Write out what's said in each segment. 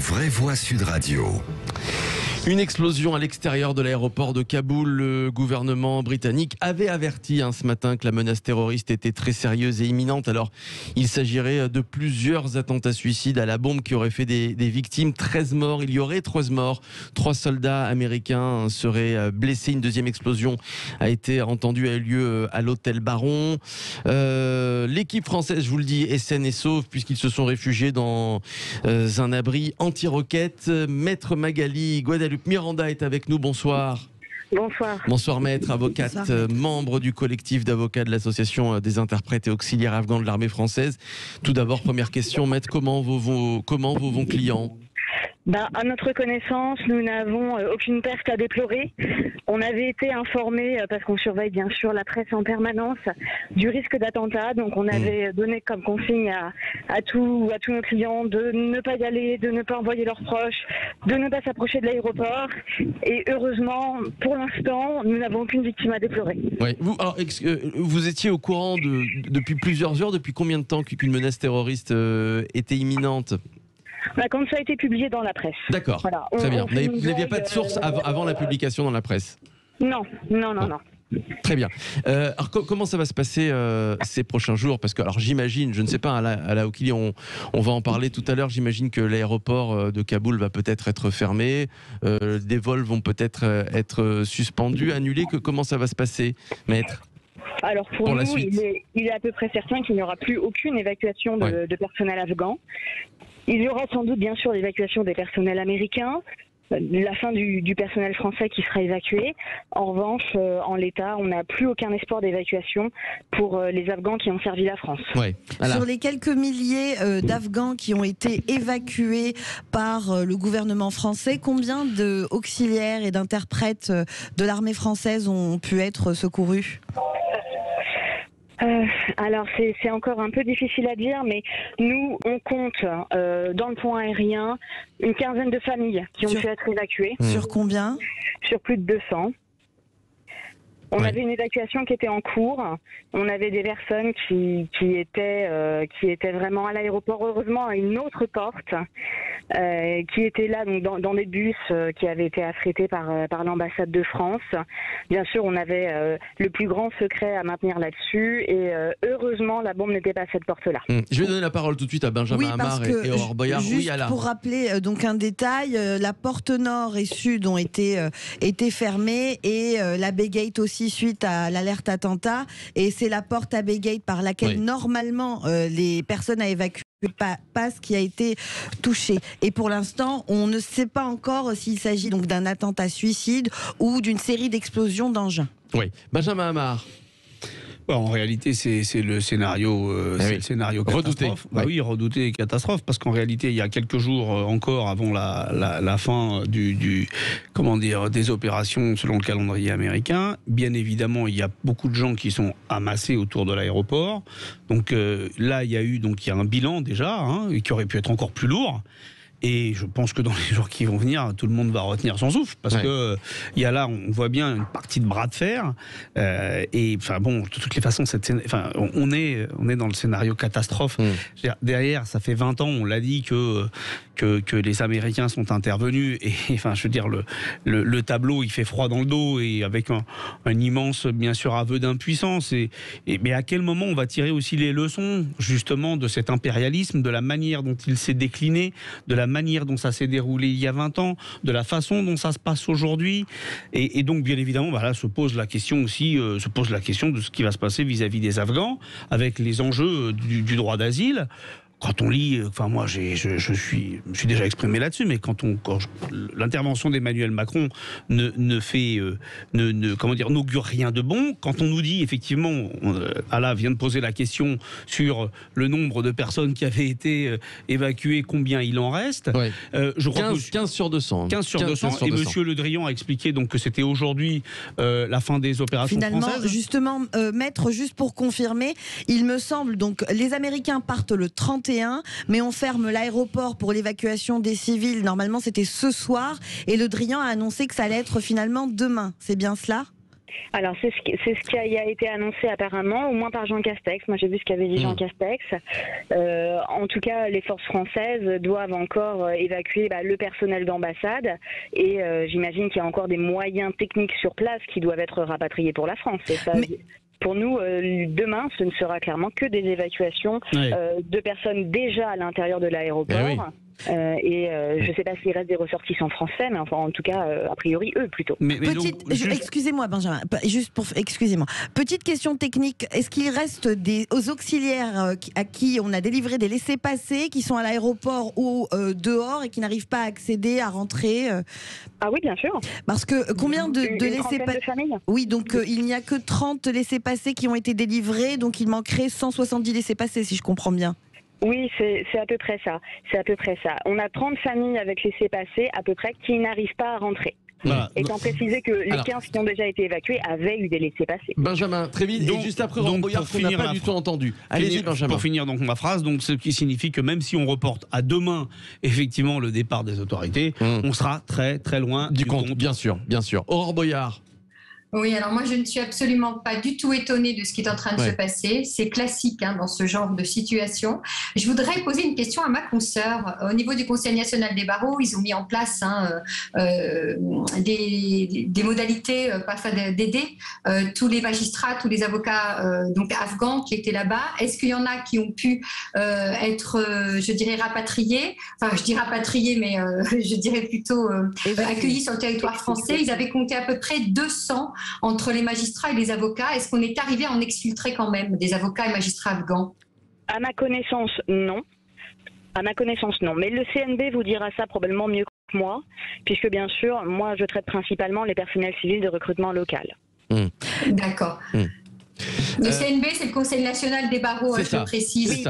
vraies voix Sud Radio. Une explosion à l'extérieur de l'aéroport de Kaboul. Le gouvernement britannique avait averti ce matin que la menace terroriste était très sérieuse et imminente. Alors, il s'agirait de plusieurs attentats suicides à la bombe qui auraient fait des victimes. 13 morts, il y aurait 13 morts. 3 soldats américains seraient blessés. Une deuxième explosion a été entendue, a eu lieu à l'hôtel Baron. L'équipe française, je vous le dis, est saine et sauve puisqu'ils se sont réfugiés dans un abri anti-roquettes. Maître Magali Guadalupe Miranda est avec nous, bonsoir. Bonsoir. Bonsoir maître, avocate, membre du collectif d'avocats de l'association des interprètes et auxiliaires afghans de l'armée française. Tout d'abord, première question, maître, comment vont vos clients ? À notre connaissance, nous n'avons aucune perte à déplorer. On avait été informés, parce qu'on surveille bien sûr la presse en permanence, du risque d'attentat. Donc on avait donné comme consigne à tous nos clients de ne pas y aller, de ne pas envoyer leurs proches, de ne pas s'approcher de l'aéroport. Et heureusement, pour l'instant, nous n'avons aucune victime à déplorer. Ouais. Vous étiez au courant depuis plusieurs heures, depuis combien de temps qu'une menace terroriste était imminente ? Quand ça a été publié dans la presse. D'accord, voilà. Très bien. Vous n'aviez pas de source avant la publication dans la presse ? Non. Très bien. Alors comment ça va se passer ces prochains jours ? Parce que alors j'imagine, je ne sais pas, à la Oukili, on va en parler tout à l'heure. J'imagine que l'aéroport de Kaboul va peut-être être fermé, des vols vont peut-être être suspendus, annulés. Comment ça va se passer, maître ? Alors pour nous, il est à peu près certain qu'il n'y aura plus aucune évacuation de personnel afghan. Il y aura sans doute bien sûr l'évacuation des personnels américains, la fin du personnel français qui sera évacué. En revanche, en l'état, on n'a plus aucun espoir d'évacuation pour les Afghans qui ont servi la France. Ouais. Sur les quelques milliers d'Afghans qui ont été évacués par le gouvernement français, combien d'auxiliaires et d'interprètes de l'armée française ont pu être secourus ? Alors c'est encore un peu difficile à dire, mais nous on compte dans le pont aérien une quinzaine de familles qui ont pu être évacuées. Sur combien ? Sur plus de 200. On avait une évacuation qui était en cours. On avait des personnes qui étaient vraiment à l'aéroport, heureusement à une autre porte, qui étaient là donc dans des bus qui avaient été affrétés par l'ambassade de France. Bien sûr, on avait le plus grand secret à maintenir là-dessus et heureusement la bombe n'était pas à cette porte-là. Je vais donner la parole tout de suite à Benjamin Amar et Aurore Boyard. Pour rappeler donc un détail, la porte nord et sud ont été fermées et la Bay Gate aussi suite à l'alerte attentat, et c'est la porte à Bay Gate par laquelle normalement les personnes à évacuer passent qui a été touchée. Et pour l'instant, on ne sait pas encore s'il s'agit donc d'un attentat suicide ou d'une série d'explosions d'engins. Oui, Benjamin Amar. En réalité, c'est le scénario, le scénario catastrophe. Redouté. Oui, redouté et catastrophe, parce qu'en réalité, il y a quelques jours encore avant la fin des opérations selon le calendrier américain, bien évidemment, il y a beaucoup de gens qui sont amassés autour de l'aéroport. Donc là, il y a un bilan déjà, qui aurait pu être encore plus lourd. Et je pense que dans les jours qui vont venir, tout le monde va retenir son souffle, parce que il y a là, on voit bien une partie de bras de fer. Et enfin bon, de toutes les façons, on est dans le scénario catastrophe. Derrière, ça fait 20 ans, on l'a dit que les Américains sont intervenus. Et enfin, je veux dire, le tableau, il fait froid dans le dos, et avec un immense, bien sûr, aveu d'impuissance. Mais à quel moment on va tirer aussi les leçons, justement, de cet impérialisme, de la manière dont il s'est décliné, de la manière dont ça s'est déroulé il y a 20 ans, de la façon dont ça se passe aujourd'hui. Et donc, bien évidemment, là se pose la question de ce qui va se passer vis-à-vis des Afghans, avec les enjeux du droit d'asile. Quand on lit, moi je me suis déjà exprimé là-dessus, mais quand l'intervention d'Emmanuel Macron n'augure rien de bon, quand on nous dit effectivement, Ala vient de poser la question sur le nombre de personnes qui avaient été évacuées, combien il en reste, je crois 15 sur 200. 15 sur 200. Et Monsieur Le Drian a expliqué donc que c'était aujourd'hui la fin des opérations françaises. Finalement, justement, maître, juste pour confirmer, il me semble donc les Américains partent le 31, mais on ferme l'aéroport pour l'évacuation des civils. Normalement, c'était ce soir, et Le Drian a annoncé que ça allait être finalement demain. C'est bien cela ? Alors c'est ce qui a été annoncé apparemment, au moins par Jean Castex. Moi j'ai vu ce qu'avait dit Jean Castex. En tout cas, les forces françaises doivent encore évacuer le personnel d'ambassade et j'imagine qu'il y a encore des moyens techniques sur place qui doivent être rapatriés pour la France. Et ça, pour nous, demain, ce ne sera clairement que des évacuations de personnes déjà à l'intérieur de l'aéroport. Je ne sais pas s'il reste des ressortissants français, mais enfin, en tout cas, a priori, eux plutôt. Excusez-moi, Benjamin, excusez-moi. Petite question technique. Est-ce qu'il reste aux auxiliaires à qui on a délivré des laissez-passer, qui sont à l'aéroport ou dehors et qui n'arrivent pas à accéder, à rentrer Ah oui, bien sûr. Parce que combien de laissez-passer? Oui, donc il n'y a que 30 laissez-passer qui ont été délivrés, donc il manquerait 170 laissez-passer, si je comprends bien. Oui, c'est à peu près ça. C'est à peu près ça. On a 30 familles avec laissez-passer à peu près qui n'arrivent pas à rentrer. Voilà. Étant précisé que les 15 qui ont déjà été évacués avaient eu des laissez-passer. Benjamin, très vite, et juste après Boyard, qu'on n'a pas du tout entendu. Allez-y, Benjamin. Pour finir donc ma phrase, donc, ce qui signifie que même si on reporte à demain, effectivement, le départ des autorités, on sera très très loin du compte. Bien sûr, bien sûr. Aurore Boyard. Oui, alors moi je ne suis absolument pas du tout étonnée de ce qui est en train de se passer. C'est classique dans ce genre de situation. Je voudrais poser une question à ma consoeur. Au niveau du Conseil national des barreaux, ils ont mis en place des modalités d'aider tous les magistrats, tous les avocats donc afghans qui étaient là-bas. Est-ce qu'il y en a qui ont pu être, je dirais, rapatriés? Enfin, je dis rapatriés, mais je dirais plutôt accueillis sur le territoire français. Ils avaient compté à peu près 200 entre les magistrats et les avocats. Est-ce qu'on est arrivé à en exfiltrer quand même des avocats et magistrats afghans? À ma connaissance, non. À ma connaissance, non. Mais le CNB vous dira ça probablement mieux que moi, puisque bien sûr, moi, je traite principalement les personnels civils de recrutement local. D'accord. Le CNB, c'est le Conseil national des barreaux, je précise.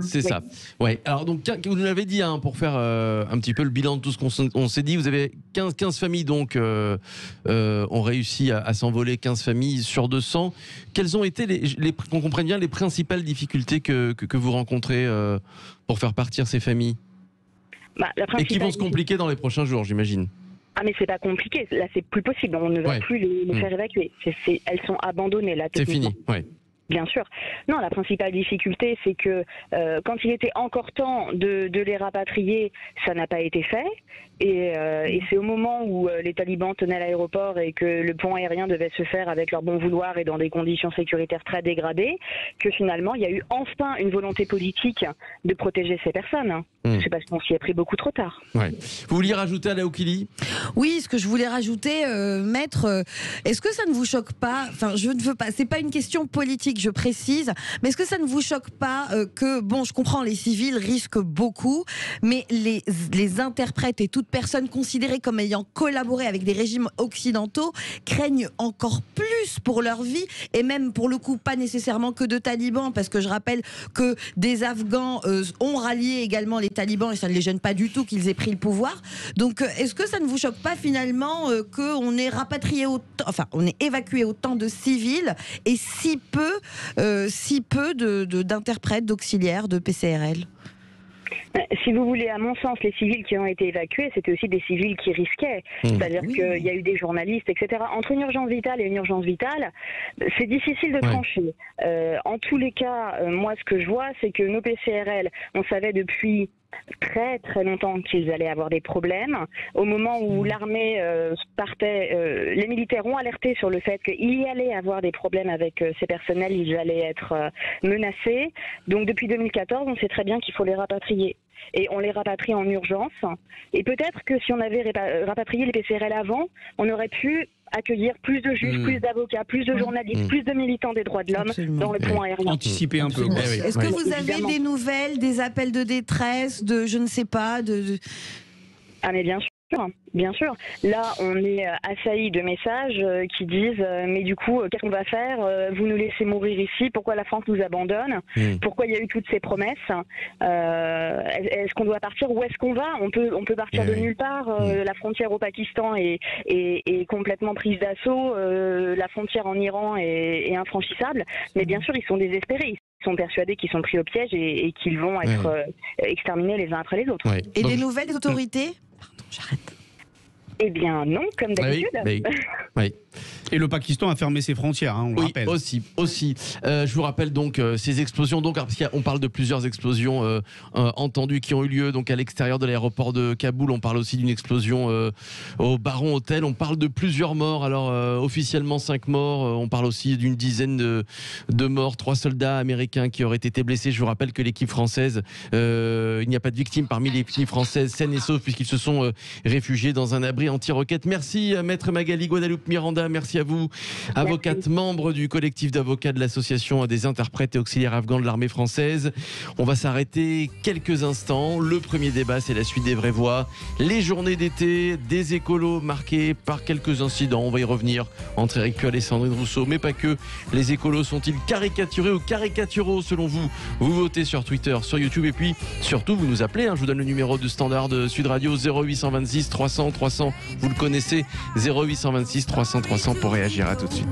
C'est ça. Ouais. Alors, donc, vous nous l'avez dit, pour faire un petit peu le bilan de tout ce qu'on s'est dit, vous avez 15 familles donc, ont réussi à s'envoler, 15 familles sur 200. Quelles ont été, qu'on comprenne bien, les principales difficultés que vous rencontrez pour faire partir ces familles et qui vont se compliquer dans les prochains jours, j'imagine? Ah mais c'est pas compliqué, là c'est plus possible, on ne va plus les faire évacuer, elles sont abandonnées là. C'est fini, Bien sûr. Non, la principale difficulté, c'est que quand il était encore temps de les rapatrier, ça n'a pas été fait. Et c'est au moment où les talibans tenaient l'aéroport et que le pont aérien devait se faire avec leur bon vouloir et dans des conditions sécuritaires très dégradées, que finalement, il y a eu enfin une volonté politique de protéger ces personnes. C'est parce qu'on s'y est pris beaucoup trop tard. Vous vouliez rajouter à Laoukili? Oui, ce que je voulais rajouter, maître, est-ce que ça ne vous choque pas? Enfin, je ne veux pas, c'est pas une question politique, je précise, mais est-ce que ça ne vous choque pas que, bon, je comprends, les civils risquent beaucoup, mais les interprètes et toute personne considérée comme ayant collaboré avec des régimes occidentaux craignent encore plus pour leur vie, et même pour le coup pas nécessairement que de talibans, parce que je rappelle que des Afghans ont rallié également les talibans et ça ne les gêne pas du tout qu'ils aient pris le pouvoir. Donc est-ce que ça ne vous choque pas finalement qu'on ait rapatrié autant, enfin on ait évacué autant de civils et si peu d'interprètes, d'auxiliaires, de PCRL? Si vous voulez, à mon sens, les civils qui ont été évacués, c'était aussi des civils qui risquaient. C'est-à-dire qu'il y a eu des journalistes, etc. Entre une urgence vitale et une urgence vitale, c'est difficile de trancher. En tous les cas, moi, ce que je vois, c'est que nos PCRL, on savait depuis très très longtemps qu'ils allaient avoir des problèmes. Au moment où l'armée partait, les militaires ont alerté sur le fait qu'il y allait avoir des problèmes avec ces personnels, ils allaient être menacés. Donc depuis 2014, on sait très bien qu'il faut les rapatrier. Et on les rapatrie en urgence. Et peut-être que si on avait rapatrié les PCRL avant, on aurait pu accueillir plus de juges, plus d'avocats, plus de journalistes, plus de militants des droits de l'homme dans le pont aérien. Anticiper un peu. Est-ce que vous avez des nouvelles, des appels de détresse, de je ne sais pas, Ah mais bien sûr. Bien sûr. Là, on est assailli de messages qui disent mais du coup, qu'est-ce qu'on va faire? Vous nous laissez mourir ici? Pourquoi la France nous abandonne? Pourquoi il y a eu toutes ces promesses? Est-ce qu'on doit partir? Où est-ce qu'on va? On peut partir de nulle part. La frontière au Pakistan est complètement prise d'assaut. La frontière en Iran est infranchissable. Mais bien sûr, ils sont désespérés. Ils sont persuadés qu'ils sont pris au piège et qu'ils vont être exterminés les uns après les autres. Et donc, des nouvelles autorités? Pardon, j'arrête. Eh bien non, comme d'habitude. Et le Pakistan a fermé ses frontières, on le rappelle. Aussi. Je vous rappelle donc ces explosions. Donc, parce qu'on parle de plusieurs explosions entendues qui ont eu lieu donc à l'extérieur de l'aéroport de Kaboul. On parle aussi d'une explosion au Baron Hotel. On parle de plusieurs morts. Alors officiellement 5 morts. On parle aussi d'une dizaine de morts. 3 soldats américains qui auraient été blessés. Je vous rappelle que l'équipe française, il n'y a pas de victimes parmi l'équipe française saine et sauve puisqu'ils se sont réfugiés dans un abri anti-roquettes. Merci Maître Magali Guadalupe Miranda. Merci à vous, avocate, membre du collectif d'avocats de l'association des interprètes et auxiliaires afghans de l'armée française. On va s'arrêter quelques instants. Le premier débat, c'est la suite des vraies voix. Les journées d'été, des écolos marqués par quelques incidents. On va y revenir entre Éric Piolle et Sandrine Rousseau, mais pas que. Les écolos sont-ils caricaturés ou caricaturaux selon vous? Vous votez sur Twitter, sur YouTube et puis surtout vous nous appelez. Je vous donne le numéro de standard de Sud Radio 0826 300 300. Vous le connaissez, 0826 300 300 pour réagir. À tout de suite.